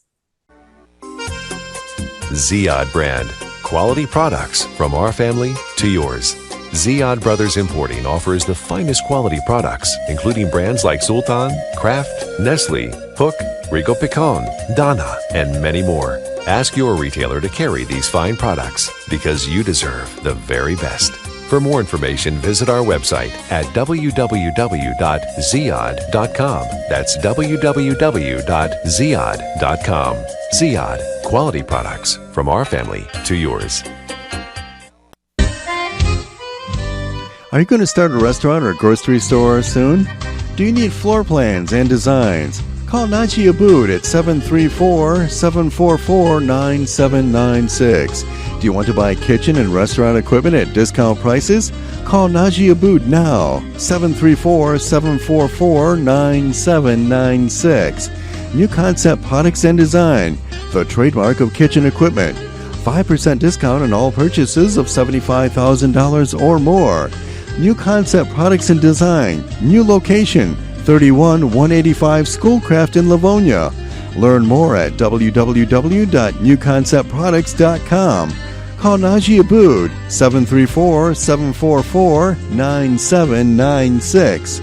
Ziyad brand. Quality products from our family to yours. Ziyad Brothers Importing offers the finest quality products, including brands like Sultan, Kraft, Nestle, Hook, Rico Picon, Dana, and many more. Ask your retailer to carry these fine products because you deserve the very best. For more information, visit our website at www.ziyad.com. That's www.ziyad.com. Ziyad, quality products from our family to yours. Are you going to start a restaurant or grocery store soon? Do you need floor plans and designs? Call Naji Abood at 734-744-9796. Do you want to buy kitchen and restaurant equipment at discount prices? Call Naji Abood now, 734-744-9796. New Concept Products and Design, the trademark of kitchen equipment. 5% discount on all purchases of $75,000 or more. New Concept Products and Design, new location, 31185 Schoolcraft in Livonia. Learn more at www.newconceptproducts.com. Call Naji Abood, 734-744-9796.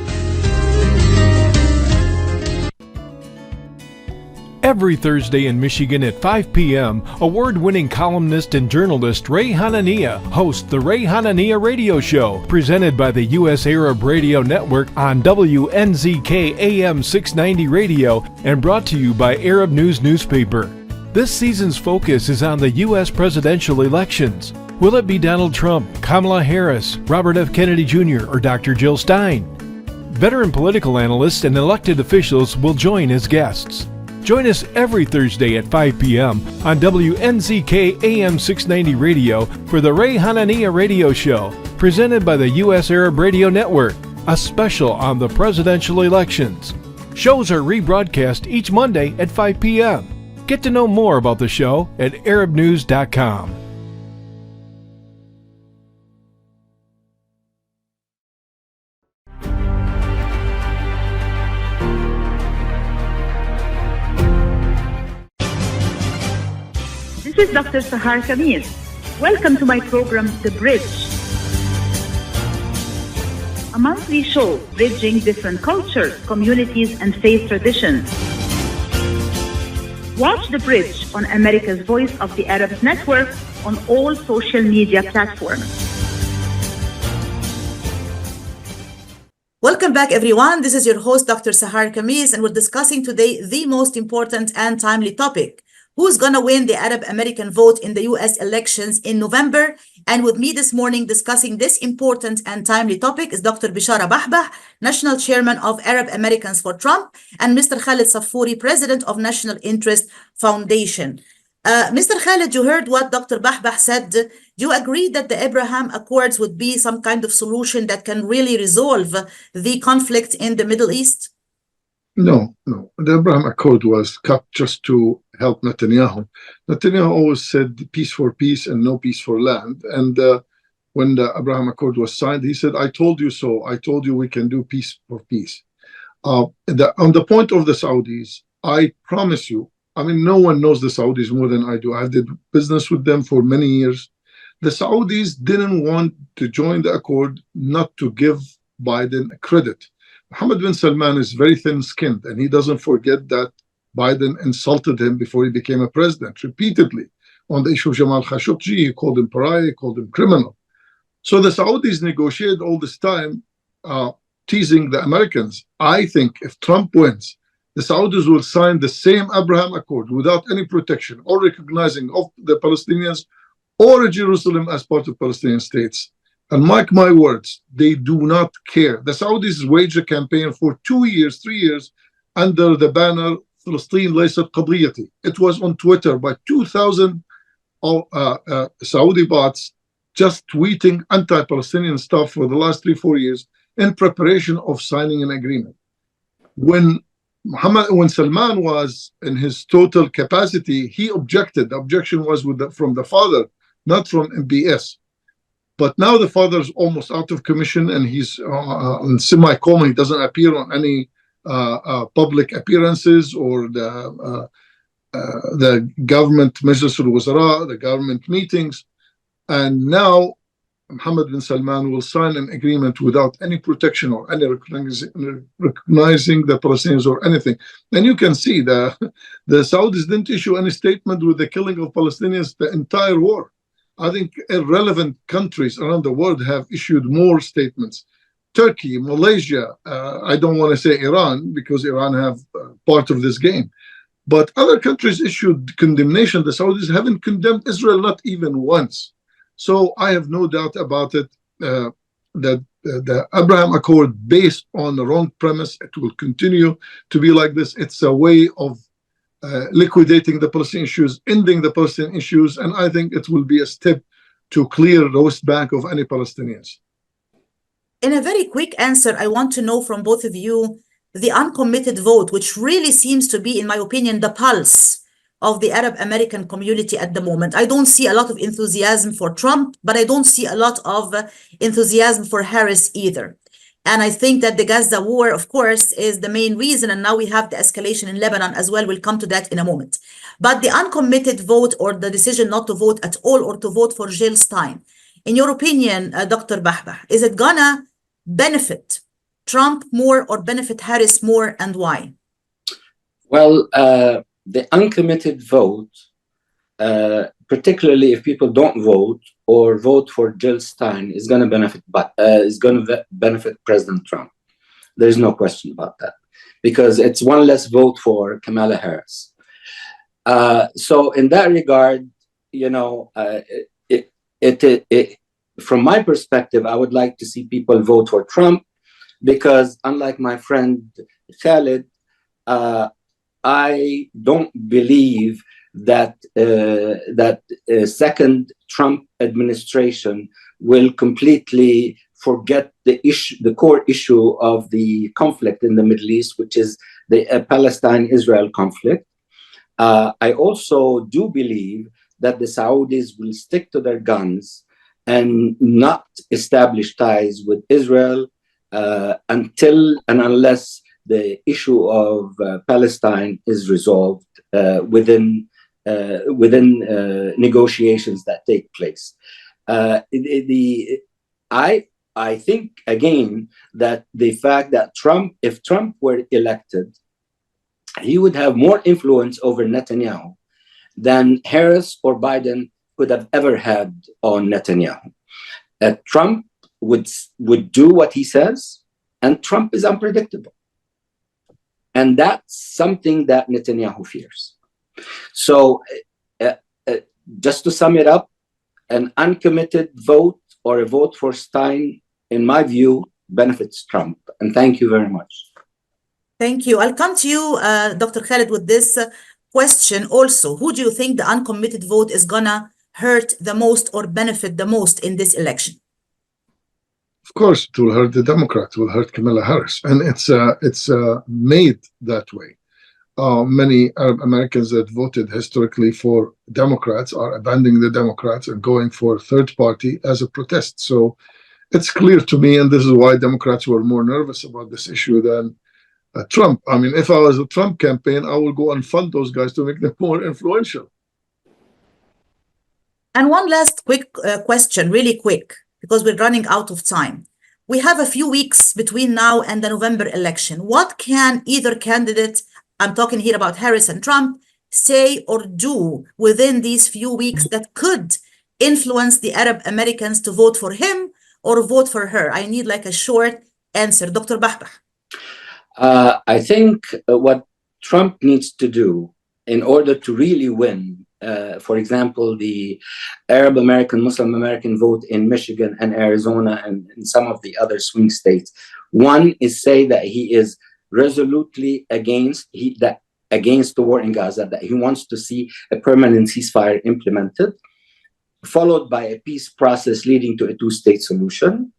Every Thursday in Michigan at 5 p.m., award-winning columnist and journalist Ray Hanania hosts the Ray Hanania Radio Show, presented by the U.S. Arab Radio Network on WNZK AM 690 Radio and brought to you by Arab News Newspaper. This season's focus is on the U.S. presidential elections. Will it be Donald Trump, Kamala Harris, Robert F. Kennedy Jr., or Dr. Jill Stein? Veteran political analysts and elected officials will join as guests. Join us every Thursday at 5 p.m. on WNZK AM 690 Radio for the Ray Hanania Radio Show, presented by the U.S. Arab Radio Network, a special on the presidential elections. Shows are rebroadcast each Monday at 5 p.m. Get to know more about the show at arabnews.com. This is Dr. Sahar Khamis. Welcome to my program, The Bridge, a monthly show bridging different cultures, communities, and faith traditions. Watch The Bridge on America's Voice of the Arabs Network on all social media platforms. Welcome back, everyone. This is your host, Dr. Sahar Khamis, and we're discussing today the most important and timely topic. Who's going to win the Arab American vote in the U.S. elections in November? And with me this morning discussing this important and timely topic is Dr. Bishara Bahbah, National Chairman of Arab Americans for Trump, and Mr. Khaled Saffuri, President of National Interest Foundation. Mr. Khaled, you heard what Dr. Bahbah said. Do you agree that the Abraham Accords would be some kind of solution that can really resolve the conflict in the Middle East? No. The Abraham Accord was cut just to help Netanyahu. Netanyahu always said peace for peace and no peace for land. And when the Abraham Accord was signed, he said, I told you so. I told you we can do peace for peace. On the point of the Saudis, I promise you, I mean, no one knows the Saudis more than I do. I did business with them for many years. The Saudis didn't want to join the accord, not to give Biden credit. Mohammed bin Salman is very thin-skinned, and he doesn't forget that Biden insulted him before he became a president repeatedly. On the issue of Jamal Khashoggi, he called him pariah, he called him criminal. So the Saudis negotiated all this time, teasing the Americans. I think if Trump wins, the Saudis will sign the same Abraham Accord without any protection or recognizing of the Palestinians or Jerusalem as part of Palestinian states. And mark my words, they do not care. The Saudis waged a campaign for 2 years, 3 years, under the banner Palestine Laysat Qadiyati. It was on Twitter by 2,000 Saudi bots just tweeting anti-Palestinian stuff for the last 3-4 years in preparation of signing an agreement. When Salman was in his total capacity, he objected. The objection was from the father, not from MBS. But now the father is almost out of commission, and he's in semi-coma. He doesn't appear on any public appearances or the government Majlis al-Wazara, the government meetings. And now Mohammed bin Salman will sign an agreement without any protection or any recognizing the Palestinians or anything. And you can see the Saudis didn't issue any statement with the killing of Palestinians the entire war. I think irrelevant countries around the world have issued more statements. Turkey, Malaysia, I don't want to say Iran because Iran have part of this game. But other countries issued condemnation. The Saudis haven't condemned Israel, not even once. So I have no doubt about it that the Abraham Accord, based on the wrong premise, it will continue to be like this. It's a way of liquidating the Palestinian issues, ending the Palestinian issues, and I think it will be a step to clear the West Bank of any Palestinians. In a very quick answer, I want to know from both of you the uncommitted vote, which really seems to be, in my opinion, the pulse of the Arab American community at the moment. I don't see a lot of enthusiasm for Trump, but I don't see a lot of enthusiasm for Harris either. And I think that the Gaza war, of course, is the main reason. And now we have the escalation in Lebanon as well. We'll come to that in a moment. But the uncommitted vote, or the decision not to vote at all or to vote for Jill Stein, in your opinion, Dr. Bahbah, is it gonna benefit Trump more or benefit Harris more, and why? Well, the uncommitted vote, particularly if people don't vote or vote for Jill Stein, is going to benefit President Trump. There's no question about that, because it's one less vote for Kamala Harris. So in that regard, you know, from my perspective, I would like to see people vote for Trump, because unlike my friend Khaled, I don't believe that second Trump administration will completely forget the core issue of the conflict in the Middle East, which is the Palestine-Israel conflict. I also do believe that the Saudis will stick to their guns and not establish ties with Israel until and unless the issue of Palestine is resolved within negotiations that take place. I think again that the fact that if Trump were elected, he would have more influence over Netanyahu than Harris or Biden could have ever had on Netanyahu. Trump would do what he says, and Trump is unpredictable. And that's something that Netanyahu fears. So just to sum it up, an uncommitted vote or a vote for Stein, in my view, benefits Trump. And thank you very much. Thank you. I'll come to you, Dr. Khaled, with this question also. Who do you think the uncommitted vote is going to hurt the most or benefit the most in this election? Of course, it will hurt the Democrats, it will hurt Kamala Harris. And it's made that way. Many Arab Americans that voted historically for Democrats are abandoning the Democrats and going for third party as a protest. So it's clear to me, and this is why Democrats were more nervous about this issue than Trump. I mean, if I was a Trump campaign, I would go and fund those guys to make them more influential. And one last quick question, really quick, because we're running out of time. We have a few weeks between now and the November election. What can either candidate, I'm talking here about Harris and Trump, say or do within these few weeks that could influence the Arab Americans to vote for him or vote for her? I need like a short answer. Dr. Bahbah. I think what Trump needs to do in order to really win, for example, the Arab American, Muslim American vote in Michigan and Arizona and in some of the other swing states, one is say that he is resolutely against the war in Gaza, that he wants to see a permanent ceasefire implemented, followed by a peace process leading to a two-state solution.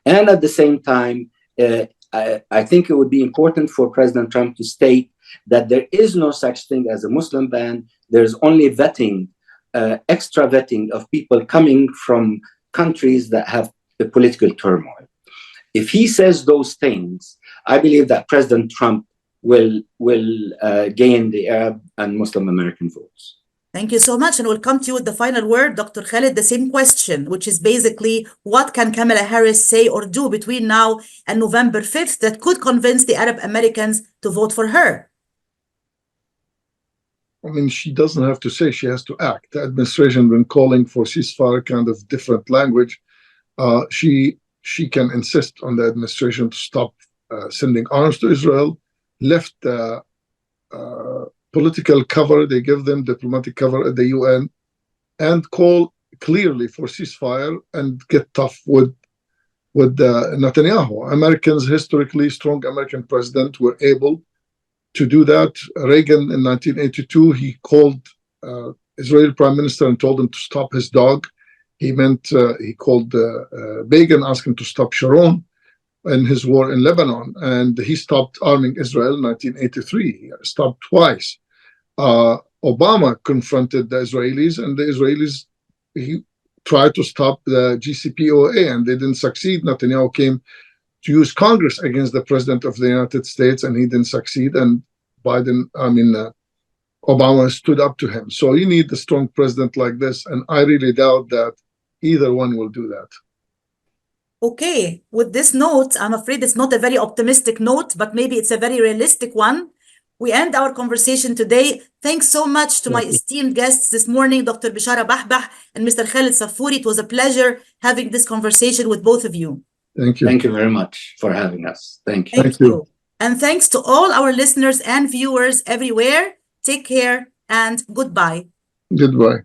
And at the same time, I think it would be important for President Trump to state that there is no such thing as a Muslim ban. There's only vetting, extra vetting of people coming from countries that have a political turmoil. If he says those things, I believe that President Trump will gain the Arab and Muslim American votes. Thank you so much. And we'll come to you with the final word, Dr. Khaled, the same question, which is basically what can Kamala Harris say or do between now and November 5th that could convince the Arab Americans to vote for her? I mean, she doesn't have to say, she has to act. The administration has been calling for ceasefire, kind of different language. She can insist on the administration to stop sending arms to Israel, left political cover, they give them diplomatic cover at the UN, and call clearly for ceasefire and get tough with Netanyahu. Americans, historically strong American president, were able to do that. Reagan in 1982, he called Israeli prime minister and told him to stop his dog. He called Begin, asked him to stop Sharon in his war in Lebanon, and he stopped arming Israel in 1983. He stopped twice. Obama confronted the Israelis, and the Israelis, he tried to stop the JCPOA, and they didn't succeed. Netanyahu came to use Congress against the president of the United States, and he didn't succeed. And Obama stood up to him. So you need a strong president like this, and I really doubt that either one will do that. Okay, with this note, I'm afraid it's not a very optimistic note, but maybe it's a very realistic one. We end our conversation today. Thanks so much to my esteemed guests this morning, Dr. Bishara Bahbah and Mr. Khaled Saffuri. It was a pleasure having this conversation with both of you. Thank you. Thank you very much for having us. Thank you. Thank you. And thanks to all our listeners and viewers everywhere. Take care and goodbye. Goodbye.